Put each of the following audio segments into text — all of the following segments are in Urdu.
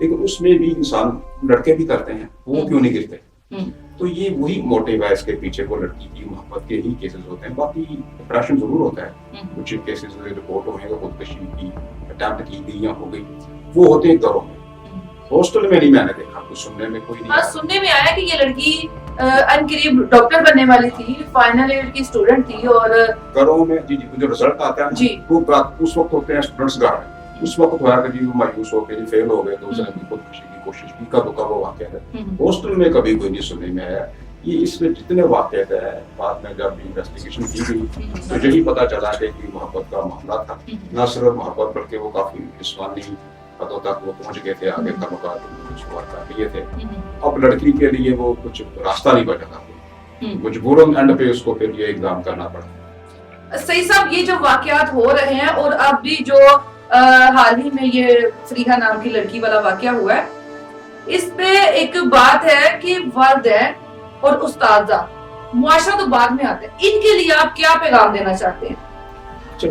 لیکن اس میں بھی انسان لڑکے بھی کرتے ہیں, وہ کیوں نہیں گرتے؟ تو یہ وہی موٹیو ہے اس کے پیچھے, وہ لڑکی کی محبت کے ہی کیسز ہوتے ہیں. باقی ڈپریشن ضرور ہوتا ہے, کچھ کیسز رپورٹ ہوئے ہیں خودکشی کی اٹیمپٹ کی گئی یا ہو گئی, وہ ہوتے ہیں گھروں میں. ہاسٹل میں نہیں میں نے دیکھا, کچھ سننے میں کوئی نہیں. سننے میں آیا کہ یہ لڑکی ان قریب ڈاکٹر بننے والی تھی, فائنل ایئر کی اسٹوڈنٹ تھی, اور گھروں میں جی جو رزلٹ آتا ہے وہ اس وقت ہوتے ہیں اسٹوڈنٹس گھر میں, اس وقت ہوا کہ جی وہ مایوس ہو کے جی فیل ہو گئے تو اس نے بھی خودکشی کی کوشش کی, کب وہ واقعہ ہے. ہاسٹل میں کبھی کوئی نہیں سننے میں آیا. یہ اس میں جتنے واقعات ہیں, بعد میں جب انویسٹیگیشن کی گئی تو یہی پتا چلا کہ محبت کا معاملہ تھا, نہ صرف محبت بلکہ وہ کافی جسمانی حدوں تک وہ پہنچ گئے تھے, آگے تعلقات شروعات کر لیے تھے. اب لڑکی کے لیے وہ کچھ راستہ نہیں بچا تھا, مجبوراً اینڈ پہ اس کو پھر یہ اقدام کرنا پڑا. صحیح صاحب, یہ جو واقعات ہو رہے ہیں اور اب بھی جو حال ہی میں یہ فریحہ نام کی لڑکی والا واقعہ ہوا ہے, اس پہ ایک بات ہے کہ والدین اور استاذہ, معاشرہ تو بعد میں آتے ہیں, ان کے لیے آپ کیا پیغام دینا چاہتے ہیں؟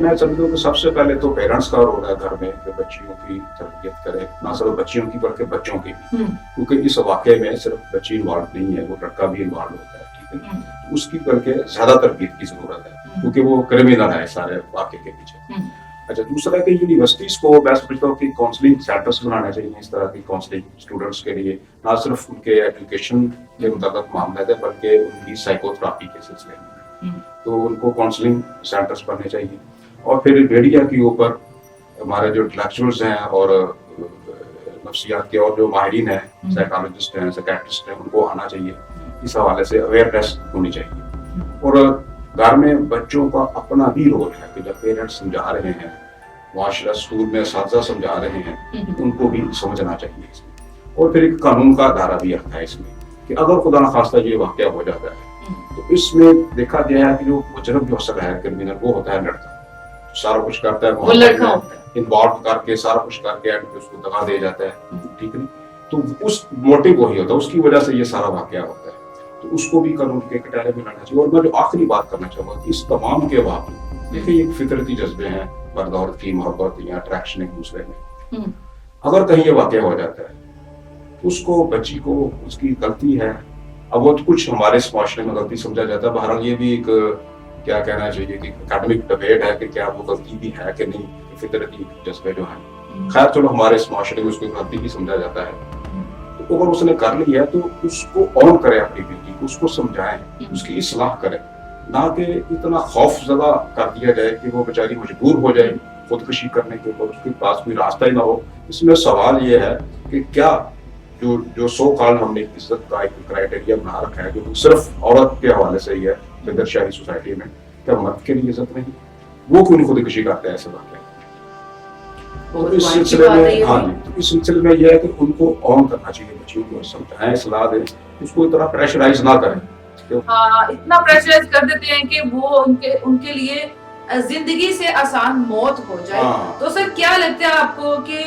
میں سمجھوں کہ سب سے پہلے تو پیرنٹس کا رول ہے گھر میں کہ بچیوں کی تربیت کرے, نہ صرف بچیوں کی بلکہ بچوں کی بھی, کیونکہ اس واقعے میں صرف بچی انوالو نہیں ہے, وہ لڑکا بھی انوالو ہوتا ہے. ٹھیک ہے, اس کی بلکہ زیادہ تربیت کی ضرورت ہے کیونکہ وہ کرمینل ہے سارے واقعے کے پیچھے. اچھا, دوسرا کہ یونیورسٹیز کو میں سمجھتا ہوں کہ کاؤنسلنگ سینٹرز بنانے چاہیے اس طرح کی کاؤنسلنگ اسٹوڈنٹس کے لیے, نہ صرف ان کے ایجوکیشن کے متعلق معاملات ہے بلکہ ان کی سائیکو تھراپی کے سلسلے میں, تو ان کو کاؤنسلنگ سینٹرز بننے چاہیے. اور پھر میڈیا کے اوپر ہمارے جو انٹلیکچوئلز ہیں اور نفسیات کے اور جو ماہرین ہیں, سائیکالوجسٹ ہیں, سائیکیٹرسٹ ہیں, ان کو آنا چاہیے, اس حوالے سے اویئرنیس ہونی چاہیے. اور گھر میں بچوں کا اپنا بھی رول ہے کہ جب پیرنٹس سمجھا رہے ہیں, معاشرہ اسکول میں اساتذہ سمجھا رہے ہیں, ان کو بھی سمجھنا چاہیے اس میں. اور پھر ایک قانون کا دائرہ بھی رکھا ہے اس میں کہ اگر خدا نخواستہ یہ واقعہ ہو جاتا ہے تو اس میں دیکھا گیا ہے کہ جو مجرم جو اثر ہے کرمینل وہ ہوتا ہے لڑکا, سارا کچھ کرتا ہے, وہ لڑکا ہوتا ہے, انوالو کر کے سارا کچھ کر کے اس کو دگا دے جاتا ہے. ٹھیک ہے, تو اس موٹیو وہی ہوتا ہے, اس کی وجہ سے یہ سارا واقعہ ہوتا ہے. تو اس کو بھی قانون کے کٹارے میں لانا چاہیے. اور میں جو آخری بات کرنا چاہوں گا کہ اس تمام کے باوجود دیکھیں یہ فطرتی جذبے ہیں, مرد عورت کی محبت یا اٹریکشن ایک دوسرے میں, اگر کہیں یہ واقعہ ہو جاتا ہے اس کو, بچی کو اس کی غلطی ہے, اب وہ کچھ ہمارے اس معاشرے میں غلطی سمجھا جاتا ہے. بہرحال یہ بھی ایک کیا کہنا چاہیے کہ اکیڈمک ڈبیٹ ہے کہ کیا وہ غلطی بھی ہے کہ نہیں, فطرتی جذبے جو ہیں. خیر چلو, ہمارے اس معاشرے میں اس کو غلطی بھی سمجھا جاتا ہے. تو اگر اس نے کر لی ہے تو اس کو آن کرے اپنی بیٹی کو, اس کو سمجھائیں, اس کی اصلاح کرے, نہ کہ اتنا خوف زدہ کر دیا جائے کہ وہ بیچاری مجبور ہو جائے خودکشی کرنے کے اوپر, اس کے پاس کوئی راستہ ہی نہ ہو. اس میں سوال یہ ہے کہ کیا جو سو کال ہم نے عزت کا ایک کرائٹیریا بنا رکھا ہے جو صرف عورت کے حوالے سے ہی ہے جنگل شاہی سوسائٹی میں, کیا مرد کے لیے عزت نہیں؟ وہ کیوں نہیں خودکشی کرتے ہیں ایسے واقعے؟ اس سلسلے میں اس سلسلے میں یہ ہے کہ ان کو آن کرنا چاہیے, بچیوں کو سمجھائیں, اصلاح دیں, اس کو اتنا پریشرائز نہ کریں. اتنا پریشرائز کر دیتے ہیں کہ وہ ان کے لیے زندگی سے آسان موت ہو جائے. تو سر کیا لگتا ہے آپ کو کہ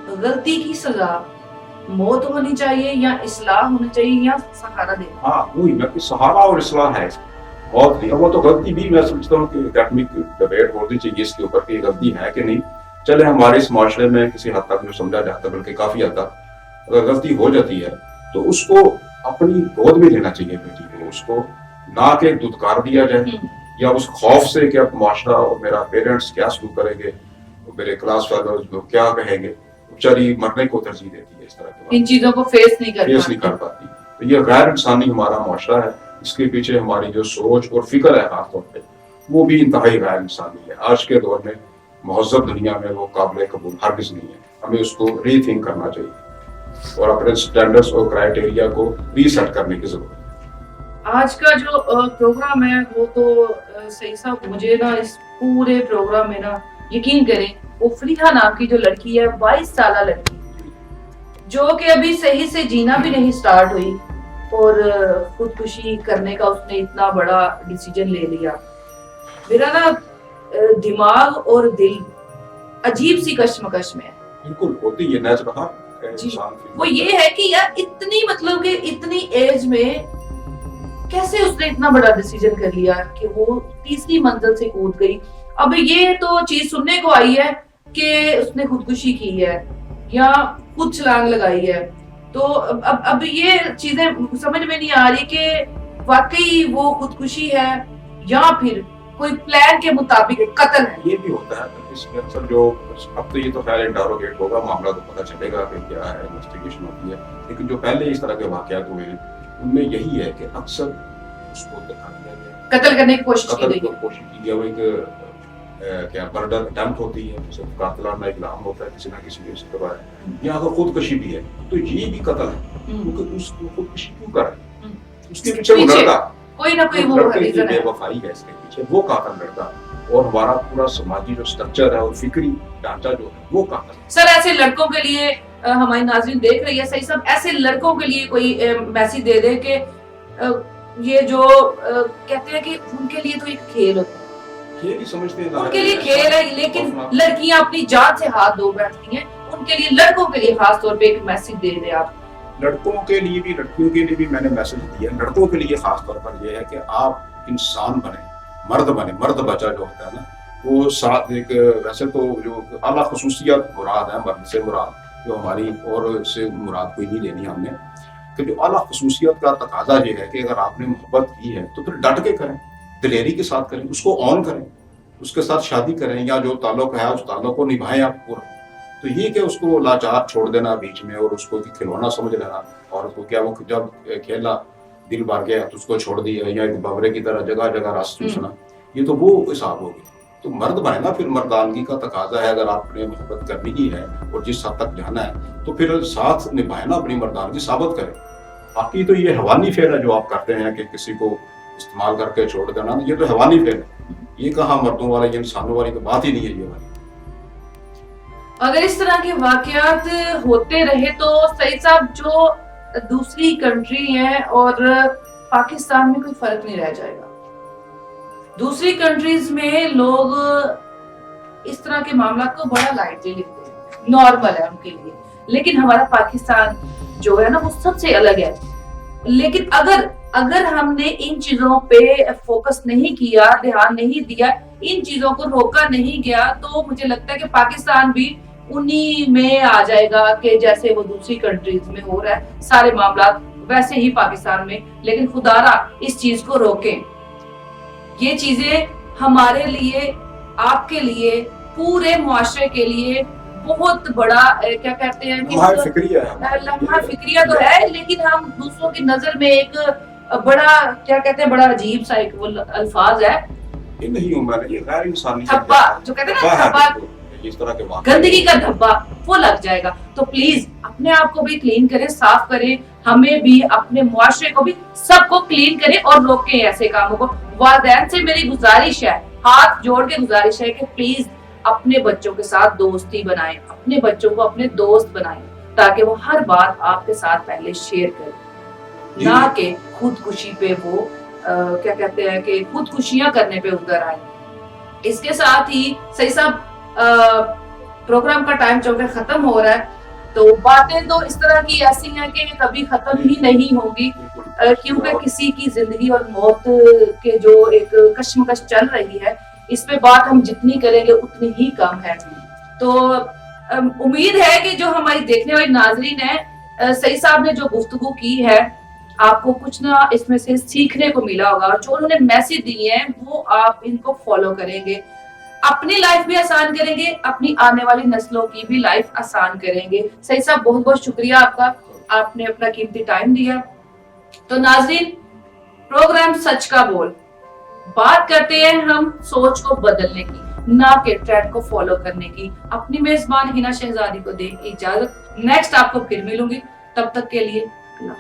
غلطی کی سزا موت ہونی چاہیے یا اصلاح ہونی چاہیے یا سہارا دینا؟ ہاں وہی میں کہ سہارا اور اصلاح ہے بہت نہیں. وہ تو غلطی بھی میں سمجھتا ہوں کہ اکیڈمک ڈبیٹ ہونی چاہیے اس کے اوپر کہ غلطی ہے کہ نہیں. چلے ہمارے اس معاشرے میں کسی حد تک جو سمجھا جاتا ہے بلکہ کافی حد تک اگر غلطی ہو جاتی ہے تو اس کو اپنی گود میں لینا چاہیے بیٹی کو, اس کو نہ کہ دھتکار دیا جائے یا اس خوف سے کہ اب معاشرہ اور میرا پیرنٹس کیا سلوک کریں گے, میرے کلاس فیلوز لوگ کیا کہیں گے, بیچاری مرنے کو ترجیح دیتی ہے, اس طرح کی ان چیزوں کو فیس نہیں کر پاتی. تو یہ غیر انسانی ہمارا معاشرہ ہے, اس کے پیچھے ہماری جو سوچ اور فکر ہے خاص طور پہ وہ بھی انتہائی غیر انسانی ہے. آج کے دور میں مہذب دنیا میں وہ قابل قبول ہرگز نہیں ہے. ہمیں اس کو ری تھنک کرنا چاہیے اور اپنے سٹینڈرڈز اور کرائٹیریا کو ری سیٹ کرنے کی ضرورت ہے. آج کا جو پروگرام ہے وہ تو صحیح صاحب مجھے نا اس پورے پروگرام میں نا یقین کریں وہ فریحہ نام کی جو لڑکی ہے 22 سالہ لڑکی جو کہ ابھی صحیح سے جینا بھی نہیں سٹارٹ ہوئی اور خودکشی کرنے کا اس نے اتنا بڑا ڈیسیجن لے لیا. میرا نا دماغ اور دل عجیب سی کشمکش میں ہے. بالکل ہوتی ہے نیچرل. جی وہ یہ ہے کہ یار اتنی مطلب کہ اتنی ایج میں کیسے اس نے اتنا بڑا ڈیسیجن کر لیا کہ وہ تیسری منزل سے کود گئی. اب یہ تو چیز سننے کو آئی ہے کہ اس نے خودکشی کی ہے یا خود چھلانگ لگائی ہے. تو اب یہ چیزیں سمجھ میں نہیں آ رہی کہ واقعی وہ خودکشی ہے یا پھر کوئی پلان کے مطابق قتل ہے. یہ بھی ہوتا ہے اس میں اکثر جو اب تو یہ تو خیر انٹروگیٹ ہوگا معاملہ تو پتہ چلے گا کہ کیا ہے انویسٹیگیشن ہوتی ہے لیکن جو پہلے اس طرح کے واقعات ہوئے ہیں ان میں یہی ہے کہ اکثر اس کو دکھا دیا گیا قتل کرنے کی کوشش کی قتل گئی کی کوشش کی گئی ایک کیا مرڈر اٹیمپٹ ہوتی ہے جسے قاتلانہ اقدام ہوتا ہے کسی نہ کسی اس طرح ہے یا اگر خودکشی بھی ہے تو یہ بھی قتل ہے کیونکہ اس کو خودکشی کیوں کر رہا ہے اس کے پیچھے وہ لڑکا کوئی نہ کوئی وہ لڑکے کی ریزن بے ہے. وفائی ہے اس کے پیچھے وہ قاتل لڑکا اور ہمارا پورا سماجی جو سٹرکچر ہے اور فکری ڈھانچہ جو ہے وہ قاتل. سر ایسے لڑکوں کے لیے ہماری ناظرین دیکھ رہی ہے صحیح صاحب ایسے لڑکوں کے لیے کوئی میسج دے دے کہ یہ جو کہتے ہیں کہ ان کے لیے تو ایک کھیل ہوتا ہے کھیل ہی سمجھتے ہیں ان کے لیے کھیل ہے لیکن لڑکیاں اپنی جان سے ہاتھ دھو بیٹھتی ہیں ان کے لیے لڑکوں کے لیے خاص طور پہ ایک میسج دے دیں آپ. لڑکوں کے لیے بھی لڑکیوں کے لیے بھی میں نے میسج دیا. لڑکوں کے لیے خاص طور پر یہ ہے کہ آپ انسان بنے مرد بچہ جو ہوتا ہے نا وہ ساتھ ایک ویسے تو جو اعلیٰ خصوصیات مراد ہے مرد سے مراد جو ہماری اور اس سے مراد کوئی نہیں لینی ہم نے کہ جو اعلیٰ خصوصیات کا تقاضا یہ ہے کہ اگر آپ نے محبت کی ہے تو پھر ڈٹ کے کریں دلیری کے ساتھ کریں اس کو آن کریں اس کے ساتھ شادی کریں یا جو تعلق ہے اس تعلق کو نبھائیں آپ پورا. تو یہ کہ اس کو لاچار چھوڑ دینا بیچ میں اور اس کو کھلونا سمجھ لینا اور اس کو کیا وہ جب کھیلا دل بھر گیا تو اس کو چھوڑ دیا یا ایک بھورے کی طرح جگہ جگہ رس چوسنا یہ تو وہ حساب ہو گیا. تو مرد بنے نا پھر مردانگی کا تقاضا ہے اگر آپ نے محبت کرنی ہی ہے اور جس حد تک جانا ہے تو پھر ساتھ نبھائے نا اپنی مردانگی ثابت کرے. باقی تو یہ حیوانی فعل ہے جو آپ کرتے ہیں کہ کسی کو استعمال کر کے چھوڑ دینا یہ تو حیوانی فعل ہے. یہ کہاں مردوں والا یہ انسانوں والی تو بات ہی نہیں ہے یہ والی. اگر اس طرح کے واقعات ہوتے رہے تو سعید صاحب جو دوسری کنٹری ہے اور پاکستان میں کوئی فرق نہیں رہ جائے گا. دوسری کنٹریز میں لوگ اس طرح کے معاملات کو بڑا لائٹلی لیتے ہیں نارمل ہے ان کے لیے لیکن ہمارا پاکستان جو ہے نا وہ سب سے الگ ہے. لیکن اگر ہم نے ان چیزوں پہ فوکس نہیں کیا دھیان نہیں دیا ان چیزوں کو روکا نہیں گیا تو مجھے لگتا ہے کہ پاکستان بھی انہی میں آ جائے گا کہ جیسے وہ دوسری کنٹریز میں ہو رہا ہے سارے معاملات ویسے ہی پاکستان میں. لیکن خدا را اس چیز کو روکیں. یہ چیزیں ہمارے لیے آپ کے لیے پورے معاشرے کے لیے بہت بڑا کیا کہتے ہیں لمحہ فکریہ تو ہے لیکن ہم دوسروں کی نظر میں ایک بڑا کیا کہتے ہیں بڑا عجیب سا ایک الفاظ ہے دھبا جو کہتے ہیں نا دھبا گندگی کا دھبا وہ لگ جائے گا. تو پلیز اپنے آپ کو بھی کلین کریں صاف کریں ہمیں بھی اپنے معاشرے کو بھی سب کو کلین کریں اور روکیں ایسے کاموں کو. والدین سے میری گزارش ہے ہاتھ جوڑ کے گزارش ہے کہ پلیز اپنے بچوں کے ساتھ دوستی بنائیں اپنے بچوں کو اپنے دوست بنائیں تاکہ وہ ہر بات آپ کے ساتھ پہلے شیئر کریں نہ کہ خودکشی پہ وہ کیا کہتے ہیں کہ خودکشیاں کرنے پہ اتر آئیں. اس کے ساتھ ہی صحیح صاحب پروگرام کا ٹائم چونکہ ختم ہو رہا ہے تو باتیں تو اس طرح کی ایسی ہیں کہ کبھی ختم ہی نہیں ہوگی کیونکہ کسی کی زندگی اور موت کے جو ایک کشمکش چل رہی ہے اس پہ بات ہم جتنی کریں گے اتنی ہی کم ہے. تو امید ہے کہ جو ہماری دیکھنے والی ناظرین ہیں سعید صاحب نے جو گفتگو کی ہے آپ کو کچھ نہ اس میں سے سیکھنے کو ملا ہوگا اور جو انہوں نے میسج دیے ہیں وہ آپ ان کو فالو کریں گے اپنی لائف بھی آسان کریں گے اپنی آنے والی نسلوں کی بھی لائف آسان کریں گے. سعید صاحب بہت بہت شکریہ آپ کا آپ نے اپنا قیمتی ٹائم دیا. تو ناظرین پروگرام سچ کا بول بات کرتے ہیں ہم سوچ کو بدلنے کی نہ کہ ٹرینڈ کو فالو کرنے کی. اپنی میزبان ہنا شہزادی کو دیں اجازت نیکسٹ آپ کو پھر ملوں گی تب تک کے لیے اللہ.